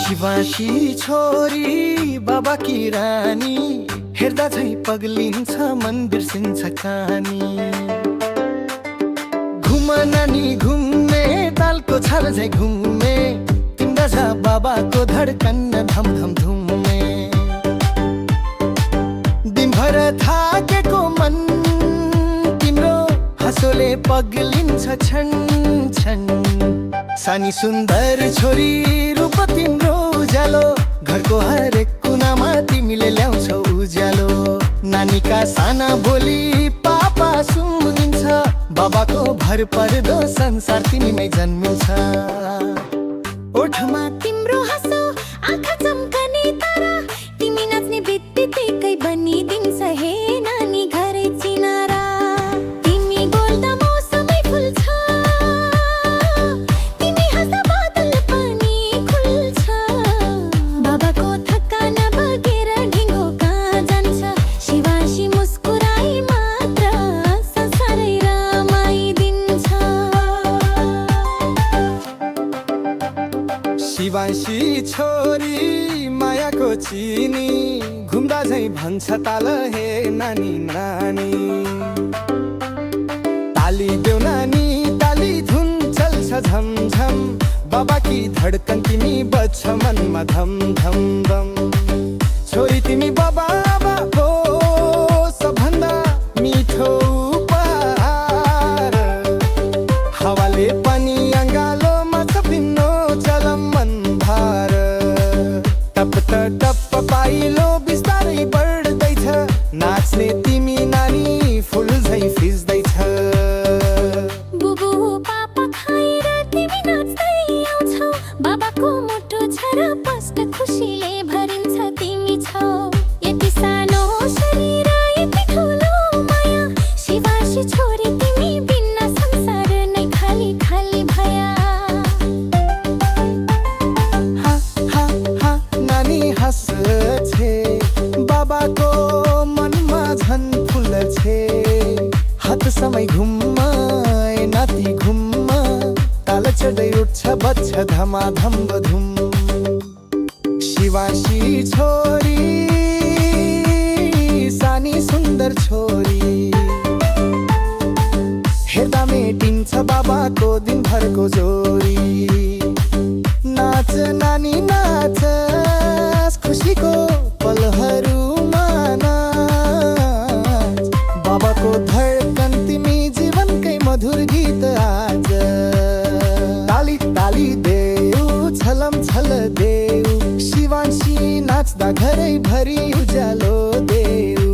शिवाशी छोरी बाबाकी रानी, हेर्दा झै पग्लिन्छ मन बिर्सिन्छ कहानी। घुम नानी घुम्ने तालको छर झै घुम्ने, तिम्रा झा बाबाको धडकन धम धम धुम्ने। दिनभर थाकेको मन तिम्रो हाँसोले पग्लिन्छ क्षण क्षण। सानी सुन्दर छोरी रूप तिम्रो उज्यालो, घरको हरेक कुनामा तिमीले ल्याउँछौ उज्यालो। नानीका साना बोली पापा सुनिन्छ, बाबाको भर पर्दो संसार तिमीमै जन्मिन्छ। ओठमा तिम्रो हाँसो आँखा चम्कने तारा, तिमी नाच्ने बित्तिकै बनिदिन्छ हे नानी घरै चिनारा। तिमी बोल्दा मौसमै फुल्छ, तिमी हाँस्दा बादल पनि खुल्छ। बाबाको थकान बगेर ढिङ्गो कहाँ जान्छ, शिवाशी मुस्कुराई मात्र संसारै रमाइदिन्छ। शिवाशी छोरी मायाको चिनी, घुम्दा झै भन्छ ताल हे नानी नानी। ताली देऊ नानी ताली धुन चल्छ झमझम, बाबाकी धडकन तिमी बज्छ मनमा धम धम धम। छोरी तिमी बाबा बाबाको सबभन्दा मिठो उपहार। हावाले पनि अँगालोमा थपिन्नो चलम मन भार। टप टप पाइलो बिस्तारै बढ्दैछ, नाच्ने तिमी नानी फुल झै फिज्दैछ। बुबु पापा खाएर तिमी नाच्दै आउँछौ, बाबाको मोटो छ र पस्ट खुसीले भरिन्छ तिमी छौ। यति सानो शरीर यति ठुलो माया, शिवाशी छोरी तिमी बिना संसार नै खाली खाली भया। हा हा हा नानी हाँस्छे, बाबाको मनमा झन् फुल्छे। हात समय घुम्म नाति घुम्म, ताल चढै उठ्छ बज्छ धमाधम धुम। शिवाशी छोरी सानी सुन्दर छोरी, हेर्दा मेटिन्छ बाबाको दिनभरको जोरी। नाच नानी नाच खुसीको पलहरूमा नाच, बाबाको धडकन तिमी जीवनकै मधुर गीत आज। ताली ताली देऊ छलम छल देऊ, शिवाशी नाच्दा घरै भरि उज्यालो देऊ।